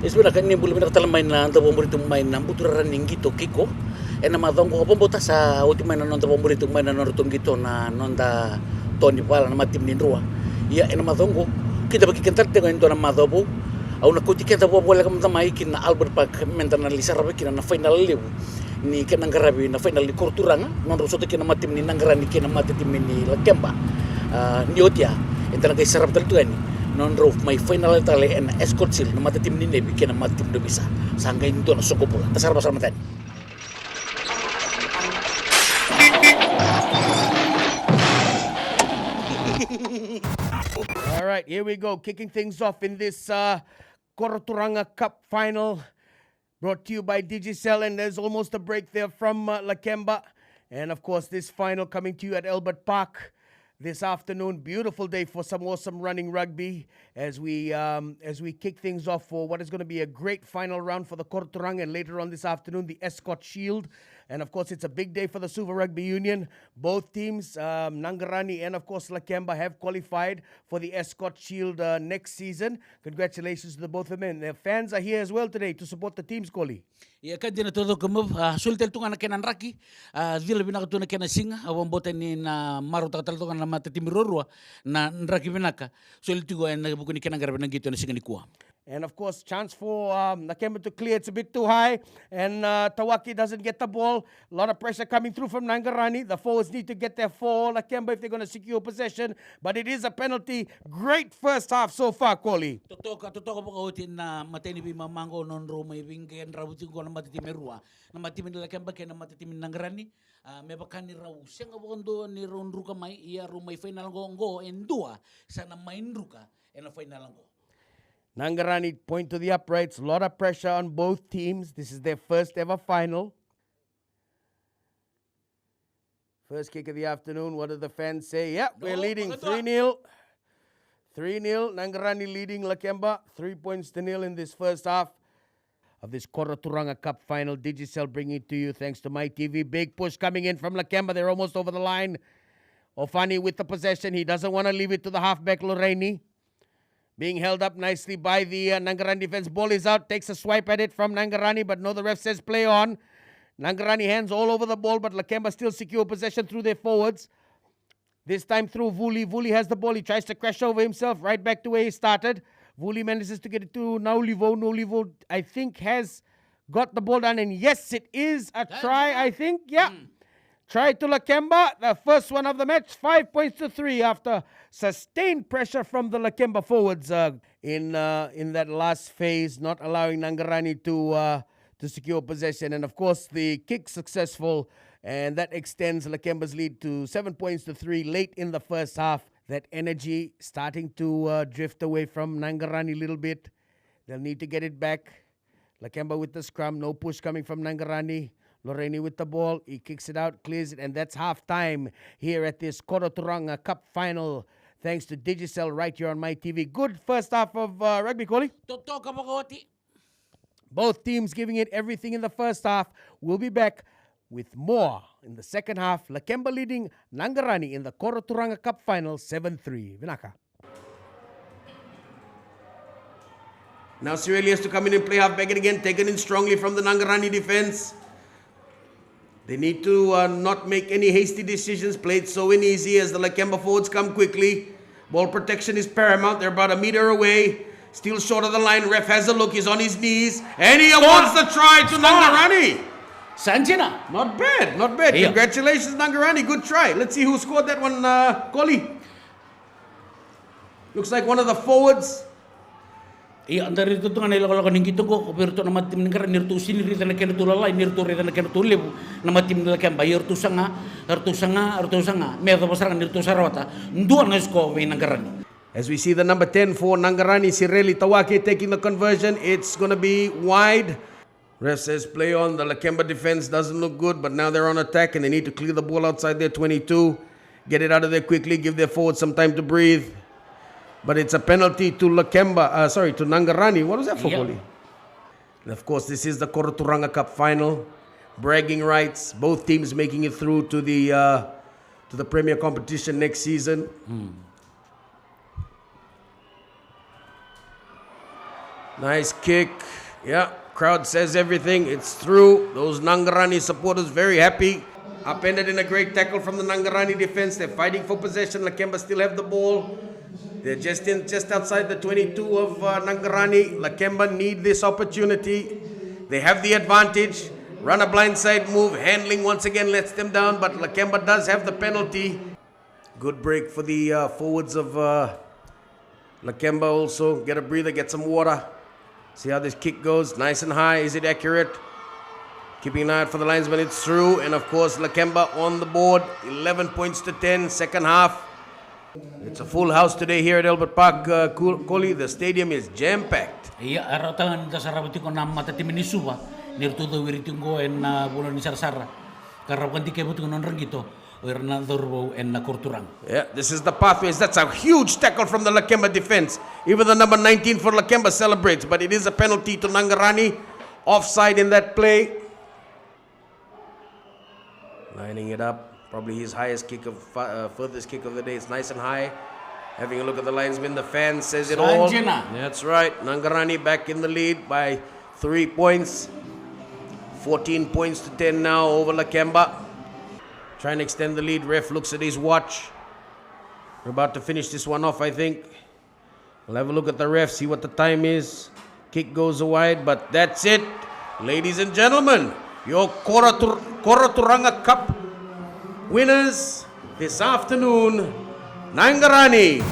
Isbina kan ni bulu bina katalan main na anta bombo itu main na Buturara ning Qito kiko. Ena madongo ko bombota sa uti main na nonta bombo itu main na nortung Qito na nonta Tony pala na matim ni rua. Ya ena madongo kita bagi kentar dengan itu na madobo. Au na kuti kita bola kam tamai kin na Albert Park mentana lisara kin na final lebu. Ni ken ngarabi na final di Korturanga non rosote kin na matim ni nangrani kin na matim ni Lakemba. Ni otia entana kay sarap tal tuani. Non roof may final tali and escort seal na matatim ni Nebi kina matatim do bisa sangga into na soko pula tasar basar matan. All right, here we go, kicking things off in this Korturanga Cup final, brought to you by Digicel, and there's almost a break there from Lakemba, and of course this final coming to you at Albert Park this afternoon. Beautiful day for some awesome running rugby as we kick things off for what is going to be a great final round for the Korturanga, and later on this afternoon the Escort Shield. And of course it's a big day for the Suva Rugby Union. Both teams, Nangarani and of course Lakemba, have qualified for the Escort Shield next season. Congratulations to the both of them. Their fans are here as well today to support the teams, Koli. Ya kan dina todo kemo sultel tunga na kenan raki dila binaka tuna kenan singa awang boten ni na maru tatal tunga na mata timirorua na raki binaka sultigo en buku ni kenan garbe na gitu na singa ni kuwa. And of course, chance for Nakemba to clear. It's a bit too high. And Tawaki doesn't get the ball. A lot of pressure coming through from Nangarani. The forwards need to get their fall. Nakemba if they're going to secure possession. But it is a penalty. Great first half so far, Koli. Totoka po kautin na mateni bi mamango non roma ibing ken rabuti ko na matitimerua. Na matimin Lakemba ken na matitimin Nangarani. Me bakani raw senga bondo ni ron ruka mai iya rumai final go endua sana main ruka en final go. Nangarani point to the uprights. A lot of pressure on both teams. This is their first ever final. First kick of the afternoon. What do the fans say? Yeah, we're leading 3-0. 3-0. Nangarani leading Lakemba. 3-0 in this first half of this Korturanga Cup final. Digicel bringing it to you thanks to My TV. Big push coming in from Lakemba. They're almost over the line. Ofani with the possession. He doesn't want to leave it to the halfback Lorraine. Being held up nicely by the Nangarani defense. Ball is out. Takes a swipe at it from Nangarani, but no, the ref says play on. Nangarani hands all over the ball, but Lakemba still secure possession through their forwards. This time through Vuli. Vuli has the ball. He tries to crash over himself right back to where he started. Vuli manages to get it to Naulivo. Naulivo, I think, has got the ball down. And yes, it is a try, I think. Yeah. Try to Lakemba, the first one of the match, 5-3 after sustained pressure from the Lakemba forwards in that last phase, not allowing Nangarani to secure possession. And of course, the kick successful, and that extends Lakemba's lead to 7-3 late in the first half. That energy starting to drift away from Nangarani a little bit. They'll need to get it back. Lakemba with the scrum, no push coming from Nangarani. Lorraine with the ball, he kicks it out, clears it, and that's half-time here at this Korturanga Cup final. Thanks to Digicel right here on My TV. Good first half of rugby, Koli. Both teams giving it everything in the first half. We'll be back with more in the second half. Lakemba leading Nangarani in the Korturanga Cup final 7-3. Vinaka. Now Sireli has to come in and play half-back again, taken in strongly from the Nangarani defense. They need to not make any hasty decisions. Play it so easy as the Lakemba forwards come quickly. Ball protection is paramount. They're about a meter away. Still short of the line. Ref has a look. He's on his knees. And he awards the try to Nangarani. Sanjina. Not bad. Not bad. Yeah. Congratulations, Nangarani. Good try. Let's see who scored that one, Koli. Looks like one of the forwards. Iya, andari itu tungan elo ning Qito ko perto na matim ngara nirtu sini rita na kenu tulala nirtu rita na kenu tulebu na matim na kamba yertu sanga me do pasarang nirtu sarawata ndua na sko we Nangarani. As we see the number 10 for Nangarani, Sireli Tawake taking the conversion. It's going to be wide. Ref says play on. The Lakemba defense doesn't look good, but now they're on attack and they need to clear the ball outside their 22. Get it out of there quickly, give their forwards some time to breathe. But it's a penalty to to Nangarani. What was that for, Koli? And of course, this is the Korturanga Cup final. Bragging rights. Both teams making it through to the Premier competition next season. Nice kick. Yeah, crowd says everything. It's through. Those Nangarani supporters very happy. Upended in a great tackle from the Nangarani defense. They're fighting for possession. Lakemba still have the ball. They're just outside the 22 of Nangarani. Lakemba need this opportunity. They have the advantage. Run a blindside move. Handling once again lets them down, but Lakemba does have the penalty. Good break for the forwards of Lakemba also. Get a breather, get some water. See how this kick goes. Nice and high. Is it accurate? Keeping an eye out for the linesman. It's through. And of course, Lakemba on the board. 11 points to 10. Second half. It's a full house today here at Albert Park, Koli. The stadium is jam-packed. Iya, aratan da sarabati ko na matatim ni suba. Nirtudo wiritungo en bulan ni sarsara. Karab kan tike butung non Qito. Erna dorbo en na korturang. Yeah, this is the pathways. That's a huge tackle from the Lakemba defense. Even the number 19 for Lakemba celebrates, but it is a penalty to Nangarani. Offside in that play. Lining it up. Probably his highest kick of furthest kick of the day. It's nice and high. Having a look at the linesman, the fan says it all. That's right. Nangarani back in the lead by 3 points. 14 points to 10 now over Lakemba. Trying to extend the lead. Ref looks at his watch. We're about to finish this one off, I think. We'll have a look at the ref, see what the time is. Kick goes wide, but that's it. Ladies and gentlemen, your Koraturanga Cup winners this afternoon, Nangarani.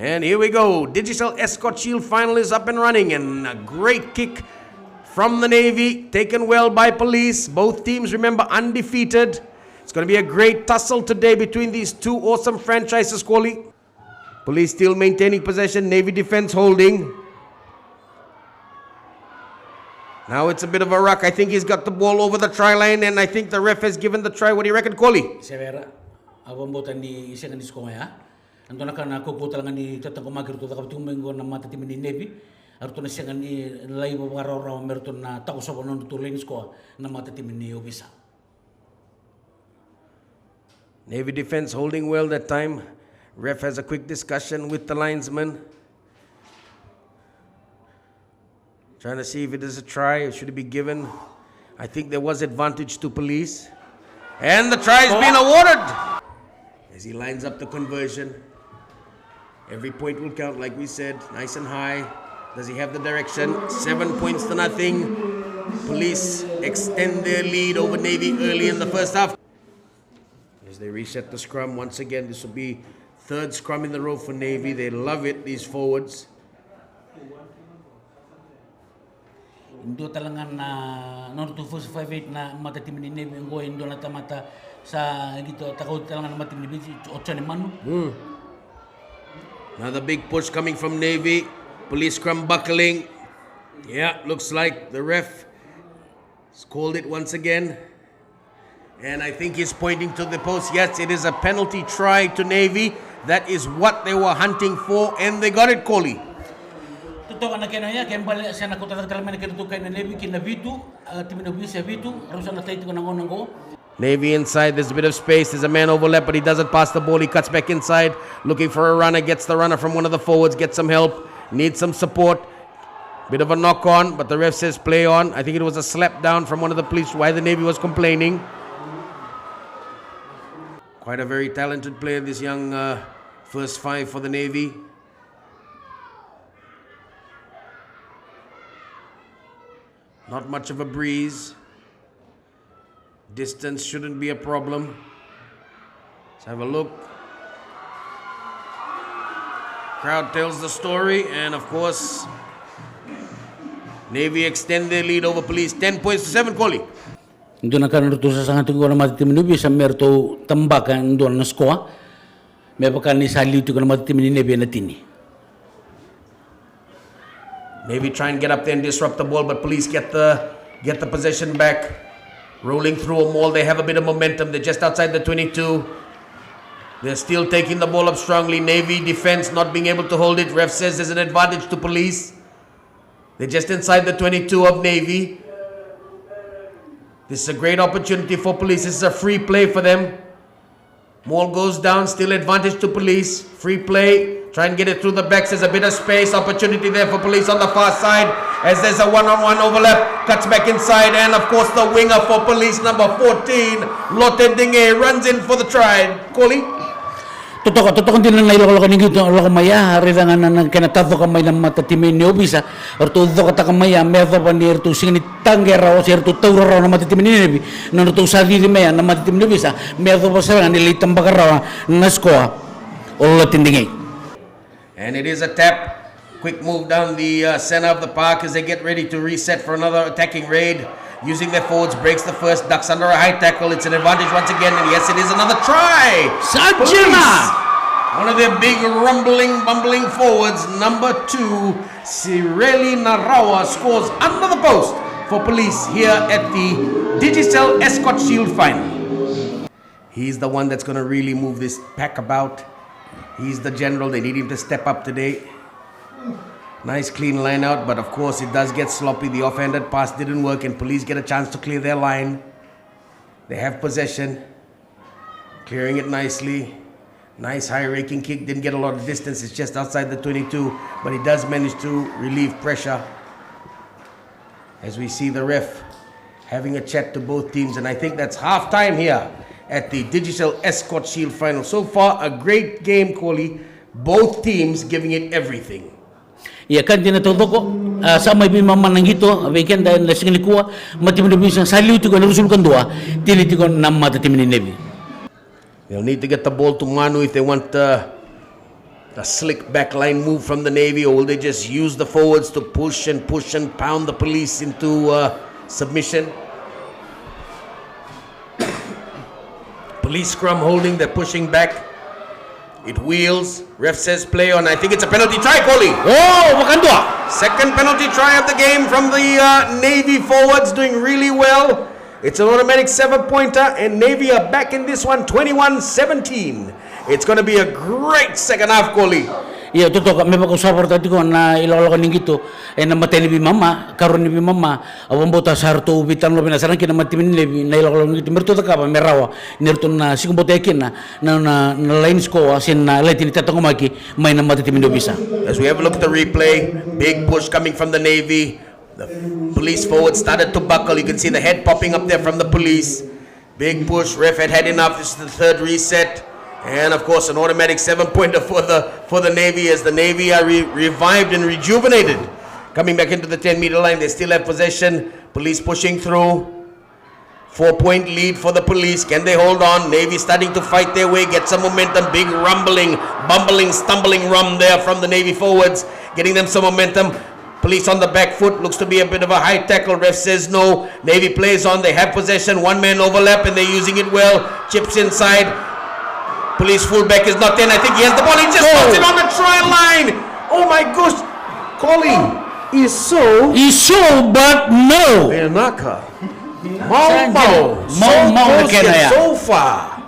And here we go. Digital Escort Shield final is up and running, and a great kick from the Navy, taken well by police. Both teams, remember, undefeated. It's going to be a great tussle today between these two awesome franchises, Koli. Police still maintaining possession, Navy defense holding. Now it's a bit of a ruck. I think he's got the ball over the try line, and I think the ref has given the try. What do you reckon, Koli? Severa, abang botan di isa kan isko ya. Anto na kan ako putal nga ni tatang kumagir to kapag tumengo na matatim ni Navy. Arto na siya nga ni lay babara merton na tako sa bonon tulen isko na matatim ni Obisa. Navy defense holding well that time. Ref has a quick discussion with the linesman. Trying to see if it is a try or should it be given. I think there was advantage to police. And the try has been awarded. As he lines up the conversion. Every point will count, like we said. Nice and high. Does he have the direction? 7 points to nothing. Police extend their lead over Navy early in the first half. As they reset the scrum, once again, this will be third scrum in the row for Navy. They love it, these forwards. Indo talangan na non 2458 na matatim ni Navy ngo indo na tamata sa Qito takot talangan na matim ni Biji 8 ni Manu. Another big push coming from Navy. Police scrum buckling. Yeah, looks like the ref has called it once again. And I think he's pointing to the post. Yes, it is a penalty try to Navy. That is what they were hunting for, and they got it, Koli. Totoo na kaya niya, kaya bali siya nakutatatalman na kaya kay na Navy, kina Vitu, timinubli siya Vitu, aron sa natay ko nangonang ko. Navy inside, there's a bit of space, there's a man overlap, but he doesn't pass the ball, he cuts back inside, looking for a runner, gets the runner from one of the forwards, gets some help, needs some support. Bit of a knock on, but the ref says play on. I think it was a slap down from one of the police, why the Navy was complaining. Quite a very talented player, this young first five for the Navy. Not much of a breeze. Distance shouldn't be a problem. Let's have a look. Crowd tells the story, and of course, Navy extend their lead over police. 10 points to 7, Koli. Indo na kan rutu sa sangat ko na matitim ni Navy sa merto tambakan indo na skoa. May pakan ni sali tu ko na matitim ni Navy na tini. Navy try and get up there and disrupt the ball, but police get the possession back. Rolling through a mall, they have a bit of momentum. They're just outside the 22. They're still taking the ball up strongly. Navy defense not being able to hold it. Ref says there's an advantage to police. They're just inside the 22 of Navy. This is a great opportunity for police. This is a free play for them. Ball goes down, still advantage to police. Free play, try and get it through the backs. There's a bit of space, opportunity there for police on the far side as there's a one-on-one overlap. Cuts back inside, and of course the winger for police, number 14, Lotte Dinge, runs in for the try. Koli? Totoo din na nailo ko ningito lo maya hari dengan nan kena tato kamay na mata timin ni obisa or to do kata kamaya medo panir tu singni tangera o ser tu tauro na mata timin ni nebi no to sadi di maya na mata timin obisa medo pasal ni litam bakara nasko o tindingi. And it is a tap. Quick move down the center of the park as they get ready to reset for another attacking raid. Using their forwards, breaks the first, ducks under a high tackle. It's an advantage once again, and yes, it is another try. Sajana! One of their big bumbling forwards, number 2, Sireli Narawa, scores under the post for police here at the Digicel Escort Shield final. He's the one that's going to really move this pack about. He's the general. They need him to step up today. Nice clean line out, but of course it does get sloppy. The offhanded pass didn't work and police get a chance to clear their line. They have possession. Clearing it nicely. Nice high raking kick. Didn't get a lot of distance. It's just outside the 22, but he does manage to relieve pressure. As we see the ref having a chat to both teams, and I think that's half time here at the Digicel Escort Shield final. So far, a great game, Koli. Both teams giving it everything. Ya kan din to ko sa may bimaman nang gito weekend dahil lasing likuwa matimin bisang saliw ti ko narusul kan dua tiliti ko nam mata timin nebi. They'll need to get the ball to Manu if they want a slick backline move from the Navy, or will they just use the forwards to push and pound the police into submission? Police scrum holding, they're pushing back. It wheels. Ref says play on. I think it's a penalty try, Koli. Oh, makandua. Second penalty try of the game from the Navy forwards, doing really well. It's an automatic 7-pointer, and Navy are back in this one, 21-17. It's going to be a great second half, Koli. Iya totoo kami pag-usapar tadi ko na ilolo ka ningito na matay ni bimama karon ni bimama awang bota sarto ubitan lo pinasaran kina matimin lebi na ilolo ningito merto ta ka merawa nerto na sigong bota ekin na lines ko asin na light ni tatong maki may na matimin do bisa. As we have a look at the replay, big push coming from the Navy. The police forward started to buckle. You can see the head popping up there from the police. Big push. Ref had enough. This is the third reset. And of course, an automatic 7-pointer for the Navy as the Navy are revived and rejuvenated. Coming back into the 10-meter line, they still have possession. Police pushing through. 4-point lead for the police. Can they hold on? Navy starting to fight their way, get some momentum. Big rumbling, bumbling, stumbling rum there from the Navy forwards, getting them some momentum. Police on the back foot. Looks to be a bit of a high tackle. Ref says no. Navy plays on. They have possession. One-man overlap, and they're using it well. Chips inside. Police fullback is not in. I think he has the ball. He just puts it on the try line. Oh my gosh. Collie is so, but no. Naka. Mau. So far.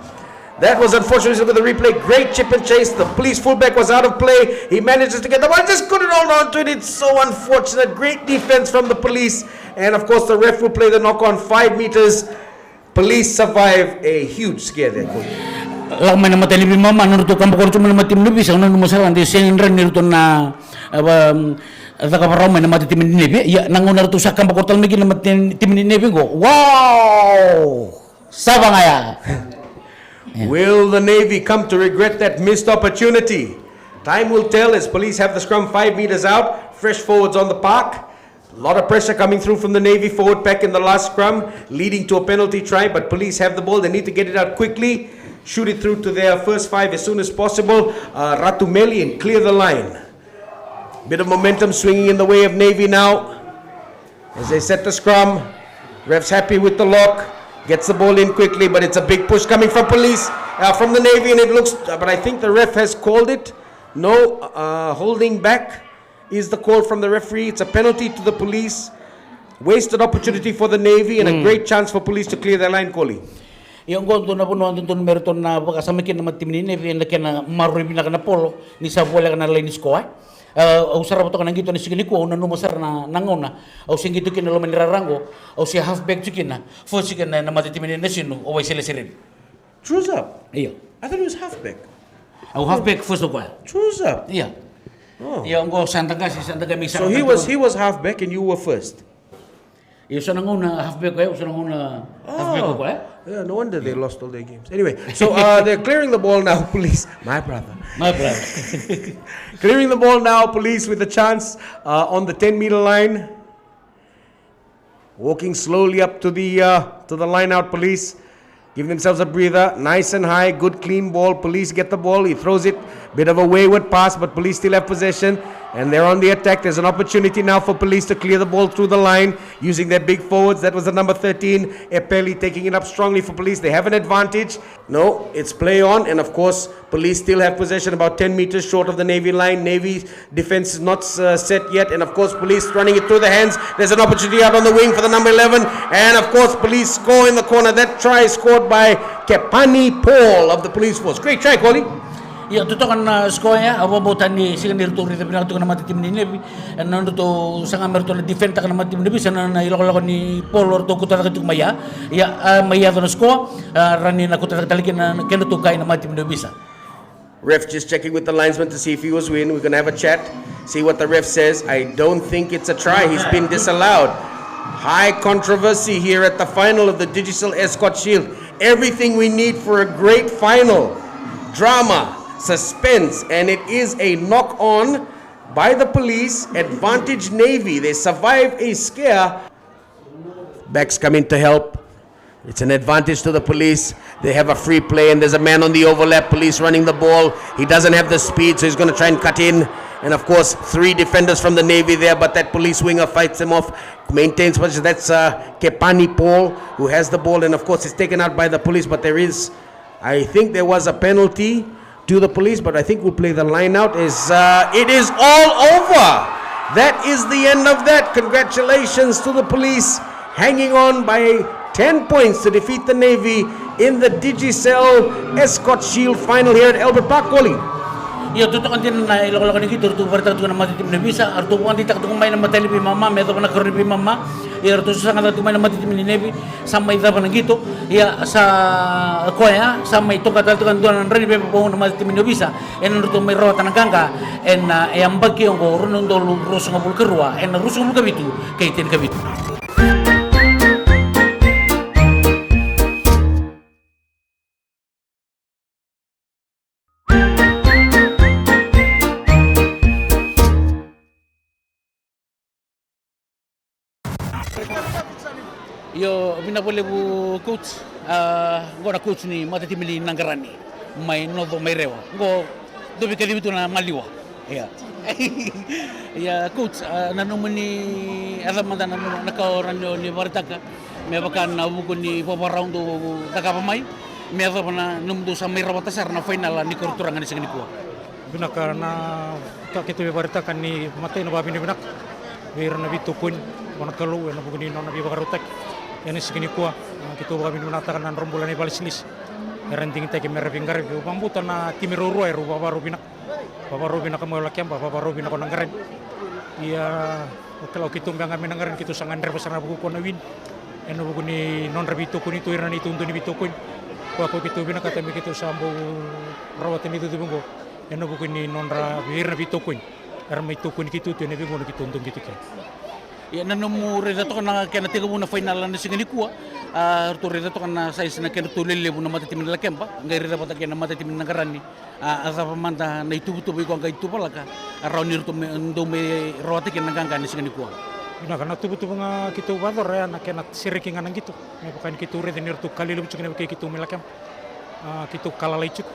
That was unfortunate. Look at the replay. Great chip and chase. The police fullback was out of play. He manages to get the ball. Just couldn't hold on to it. It's so unfortunate. Great defense from the police. And of course, the ref will play the knock on 5 meters. Police survive a huge scare there. Lang may namatay ni bimama nurto kampo ko cuma namatim ni bisa nanu masalah di sengin ren nurto na ada kabar may namatay timin ni nebi ya nangun nurto sa kampo ko talmi kin namatay timin ni nebi go wow sabang aya. Will the Navy come to regret that missed opportunity? Time will tell as police have the scrum 5 meters out. Fresh forwards on the park. A lot of pressure coming through from the Navy forward pack in the last scrum, leading to a penalty try, but police have the ball. They need to get it out quickly. Shoot it through to their first 5 as soon as possible. Ratumeli and clear the line. Bit of momentum swinging in the way of Navy now. As they set the scrum. Ref's happy with the lock. Gets the ball in quickly, but it's a big push coming from police, from the Navy, and it looks, but I think the ref has called it. No, holding back is the call from the referee. It's a penalty to the police. Wasted opportunity for the Navy and a great chance for police to clear their line, Koli. Yung gonto na puno anton meriton na baka sa makin na matimin ni nevi na kena maruri na kana polo ni sa bola kana line ko Au sarap to kanang gito ni sigili ko una numasar na nangona au singito kin lo manirarango au si halfback chikina fo chikina na matitimin na sino o way sila sirin. True's up. Iyo. I thought he was halfback. Au halfback first ko. True's up. Iya. Oh. Iya ngo sandaga misa. So he was halfback and you were first. Iyo sa nangona halfback ko, sa nangona halfback ko. Yeah, no wonder they lost all their games. Anyway, so they're clearing the ball now, police. My brother. Clearing the ball now, police with a chance on the 10-meter line. Walking slowly up to the line out, police. Giving themselves a breather. Nice and high, good clean ball. Police get the ball, he throws it. Bit of a wayward pass, but police still have possession. And they're on the attack. There's an opportunity now for police to clear the ball through the line using their big forwards. That was the number 13, Epeli, taking it up strongly for police. They have an advantage. No, it's play on. And of course, police still have possession about 10 meters short of the Navy line. Navy defense is not set yet. And of course, police running it through the hands. There's an opportunity out on the wing for the number 11. And of course, police score in the corner. That try is scored by Kepani Paul of the police force. Great try, Coley. Ya to kan skoya abo botan ni siganir to rita pinang to kan mati tim ni nebi nan to sanga merto na defend kan mati nebi sana na ilok ni polor to kuta ka maya ya maya to sko rani na kuta talikin na kendo to kai na mati nebi sa. Ref just checking with the linesman to see if he was win. We're going to have a chat, see what the ref says. I don't think it's a try. He's been disallowed. High controversy here at the final of the Digital Escort Shield. Everything we need for a great final. Drama, suspense, and it is a knock-on by the police. Advantage Navy. They survive a scare. Backs come in to help. It's an advantage to the police. They have a free play and there's a man on the overlap. Police running the ball. He doesn't have the speed, so he's going to try and cut in. And of course, 3 defenders from the Navy there, but that police winger fights him off, maintains possession. That's Kepani Paul, who has the ball, and of course, it's taken out by the police. But there is, I think there was a penalty to the police, but I think we'll play the line out. It is all over. That is the end of that. Congratulations to the police, hanging on by 10 points to defeat the Navy in the Digicel Escort Shield final here at Albert Park. Calling. Ya to kan din na ilok ni gitu to berta to na mati tim nebi sa arto kan tidak to main na matali pi mama me to na korni pi mama ya to sa ngata to main na mati tim ni nebi sampai ida na gitu ya sa koya sampai to kata to kan doan reni pe po na mati tim nebi sa en to mai ro tanang kangka en yang bagi yang go runon do rusung bul kerua en rusung bul kabitu kaitin kabitu. Yo pinapole bu coach ngora coach ni mata timili nangarani mai nodo mai rewa go dobi kadi bitu na maliwa ya ya coach nanomani ada manda nakaoran ni baritaka me bakan na buku ni papa round daga pamai me ada na numdu sa mai rawata sar na final ni korturangan ni segini kuwa binaka na kakitu baritaka ni matay na babi ni binak wir na bitu kun wana kalu na buku ni na bi bakarutak yan segini kuwa kita kami menatakan nan rombolan ni balislis renting kita kami merepinggar pambutan na timiruru ay rupa baru binak kami lakian baru binak konanggaran iya kalau kita kami nanggaran kita sangan repasana buku kona win eno buku ni non rebito kun itu iran itu untuk ni bito kun kuako kita binak kata mi kita sambo rawatan itu tibunggo eno buku ni non rabir bito kun erma itu kun kita tu ni bingo kita untuk kita kan. Ya nanomu reda to kana kena tiga muna final na singani kuwa to reda to kana size na kena to lele muna mata timin la kempa ngai reda pata kena mata timin nagarani asa pamanta na itu to ko ngai tu palaka raunir to ndo me rota kena ganga ni singani kuwa ina kana tu nga kitu bador ya na kena siriking anang gitu me pakan kitu reda nir tu kali lu cukna ke kitu melakam kitu kalalai cuk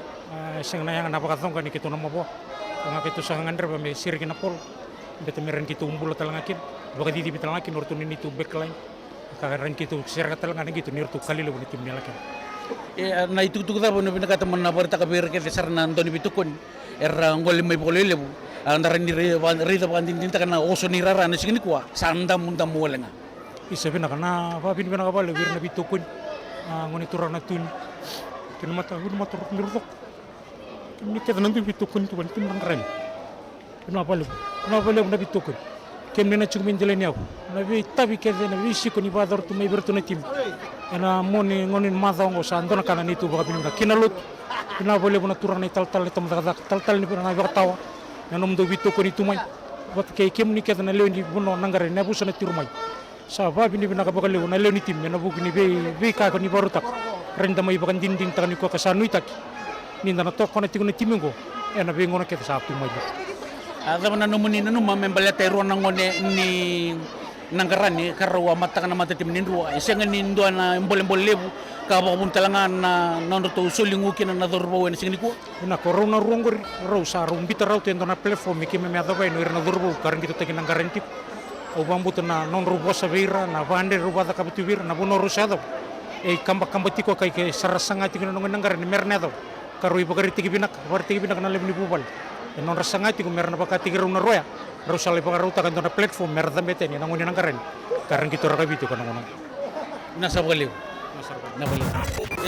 sing na yang na pakatong kan kitu na mo nga kitu sangan reba me sirikin apol bete meren kitu umbul talangakin baka di bitalangkin orto ni tu backline kakaran kitu sirka talangan gitu ni orto kali lu ni tim nalakin na itu tu kita bono binaka teman na berta ka ber ke sarna Antoni bitukon ngol mai bolele bu andara ni rida bandin tinta kana oso ni rara na sigini kuwa sanda mundam molenga isa binaka na pa binaka bale wir na bitukon ngoni turana tun kinamata ni rok ni kita nanti bitukon tu ban tim nangren pinapalug na bitukun kem na chukmin jelen yaw na bi tabi ke na bi sikoni bador tu mai bertu na tim ena moni ngonin madongo sa andona kana ni tu baka pinuna kinalut pinapalug na turana tal tam tal ni na bertawa na nom do bitukun itu mai wat ke kem ni ke na leoni buno nangare na busana tirumai sa ba bini bina ka bakale na leoni tim na bugni be ka ko ni barutak renda mai bakan dinding takani ko kasanu itak ninda na tok na tiguna timingo ena be ngona ke sa tu mai Ada mana nomuni nanu membalya teru nangone ni nangkarani karwa mata kana mata tim nindua isenga nindo na mbole lebu ka ba bun talangan na nondo to sulingu kina na dorbo en singniku na corona rongor ro sa ro mbita ro tendo na platform ki me ado ba no na dorbo karang kita tekin nangkaranti o bambuto na non ro bosa vira na bande ro bada kabutu vira na bono ro sado e kamba tiko kai ke sarasanga tikino nangkaran mernado karo ibagari tiki binak na lebni bubal non rasanga tiko merna bakati gero na roya ro sale pagaruta kan na platform merda beteni nangoni nangkaren karang kita ra kabitu kan ngono nasa baliw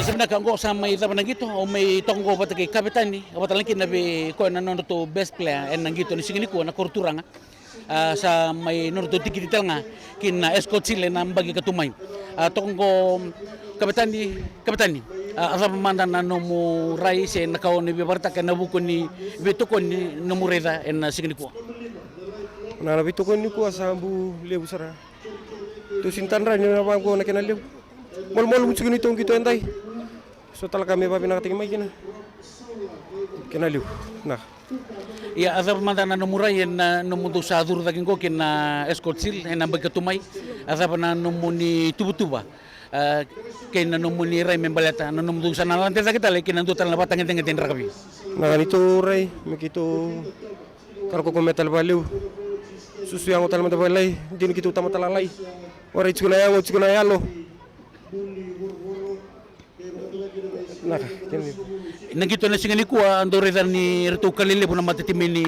sebenarnya kanggo sa may taban gito o may tonggo bata kay kapitani abatalan kin nabi ko na nono to best player en nangito ni singini ko na kurturanga sa may nono to tikital nga kin na escort sile na bagi katumay tonggo kapitani asa manda na nomu rai se nakao ni bibarta ka nabuko ni betukon ni nomureda en singini ko na bitukon ni ko sambu lebu sara to sintanra ni na ko na kenal lebu mol mutsugi tong Qito entai so talaga me babi nakating may kinaliw na ya ada manda na nomurai en nomudo sa dur daging ko kin na escort sil en bagatumay ada na nomuni tubutuba kay na nomuni ray membalata na nomudo sa nalante sa kita lekin nando tal na batang ngeng rakabi na ganito ray makito karko ko metal baliw susu yang utal mata balay din kito tama talalay waray tsuna yalo nagito na singani ko andore dan ni retu kalile puna matitimi ni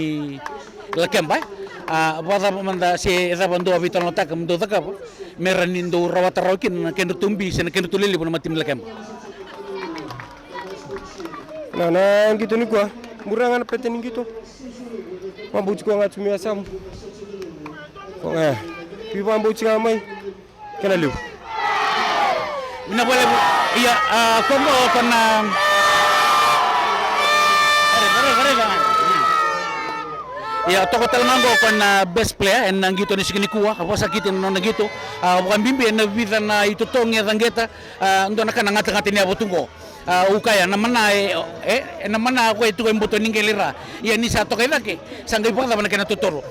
lakemba bada manda se eda bando abitan otak mdo taka meranindo rawata rawkin ken tumbi sen ken tulile puna matim lakemba na gitu ni ko murangan peten gitu mambuci ko ngat sumia sam ko pi mambuci ngamai kenaliu Ina boleh iya kombo kena ya toko talmango kena best player en nangito ni sikini kuwa apa sakitin non nangito bukan bimbi en vida na itu tongnya tanggeta ndo nakana ngata-ngata ni abotungo ukaya namana namana ko itu embuto ningelira ya ni sato kay laki sangai pa na kana totoro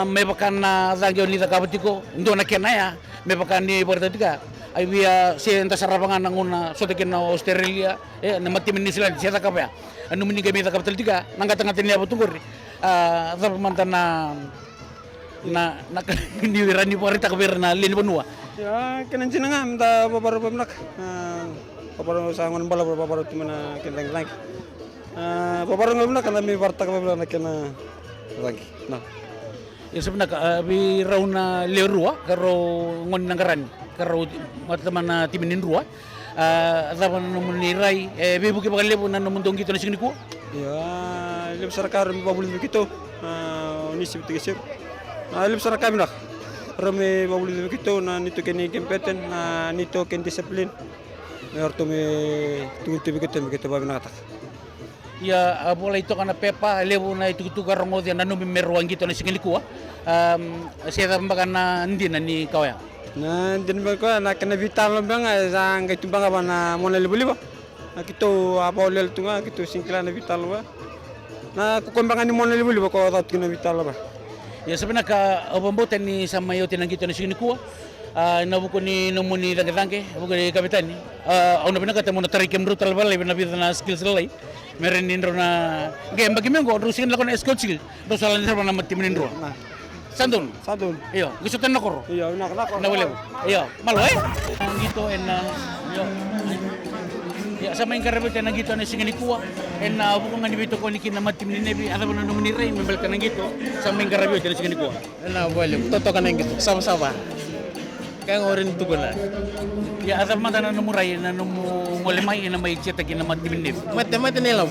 me bakana dangyo ni dakabutiko ndo nakena ya me bakani bordatika ay via si enta sarapangan nanguna sotekin na Australia na matimin ni sila siya takap ya anu mini kami takap taltika nangat-ngat ni abutungor tapi mantan na ni wirani pori takap na lini benua ya kenan sinanga minta babaru pemnak babaru sangon bala babaru timana kenteng lagi babaru ngamnak kana mi warta ka bala kena lagi nah ya sebenarnya bi rauna lerua karo ngon nanggaran karo teman timinin rua zaman menirai bibu ke bakal lebu nan mundong Qito na singni ko ya leb sarkar babul Qito ni sip tigesep leb sarkar nak rame babul Qito na nito keni kompeten na nito ken disiplin orto me tugu Qito babi nakatak ya bola itu kana pepa lebu na itu garong dia nanu meruang Qito na singni ko siya tambakana ndi na ni kawaya na din ba ko na kana vital bang sang kay tumbang ba na mona libuli ba na Qito apa olel tunga Qito singkila na vital ba na kukumbangan ni mona libuli ba ko tat kina vital ba ya sebenarnya obomboten ni sama yote na Qito na singni ko nabuko ni nomuni dangke buko ni kapitani au na pinaka temo na tarikem brutal bala na vida na skills lay meron nindro na game bagi mengo rusin lakon escort skill do salan sa na matim nindro Sandun. Iyo, gusto tan nakoro. Iyo, nak. Na wala. Iyo, malo Qito en yo. Ya sama yang karabit na Qito na singani kuwa en buko nga nibito ko ni kinamatim ni nebi ada na nomuni ray membal kan Qito sama yang karabit na singani kuwa. Na wala, toto ka na Qito. Sama-sama. Kaya ngorin itu guna. Ya asal mata na numuray na numulay na may chetak na matiminip. Mati nilaw.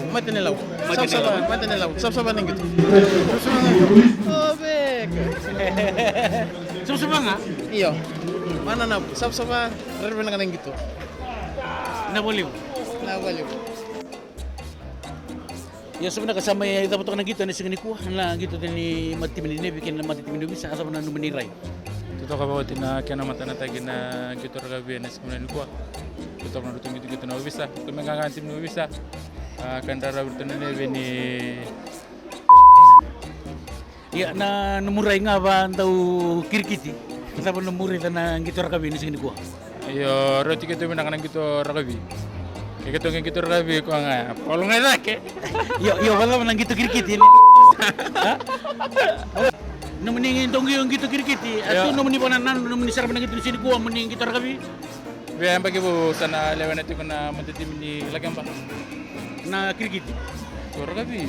Sab-saba ning gitu. Oh, bek. Susuma nga. Iyo. Mana na sab-saba rerben nga ning gitu. Naboliw. Nawaliw. Ya sebenarnya kasama ya ita putok na gitu ni singani kuha na gitu ni matiminip bikin na matiminip bisa asal na numeniray. Tutok apa na kena mata na tagi na gitu ragabi na sebenarnya kuah. Tutok na rutong gitu na bisa. Tumengangan tim na bisa. Kandara bertanya ni. Ya na numuray nga ba tau kirkiti. Kasama numuray na gitu ragabi ni singani kuha. Yo roti gitu menangan gitu ragabi. Kayak gitu ragabi ko nga. Polong na ke. Yo wala man gitu kirkiti. Namuning tong yung gitu kirkiti. Ato namuning pananan namuning sarap na gitu sini kuha muning gitu ragabi. Biar bagi bu sana lewan itu kena mentitim di lagi apa? Na kirkiti. Ragabi.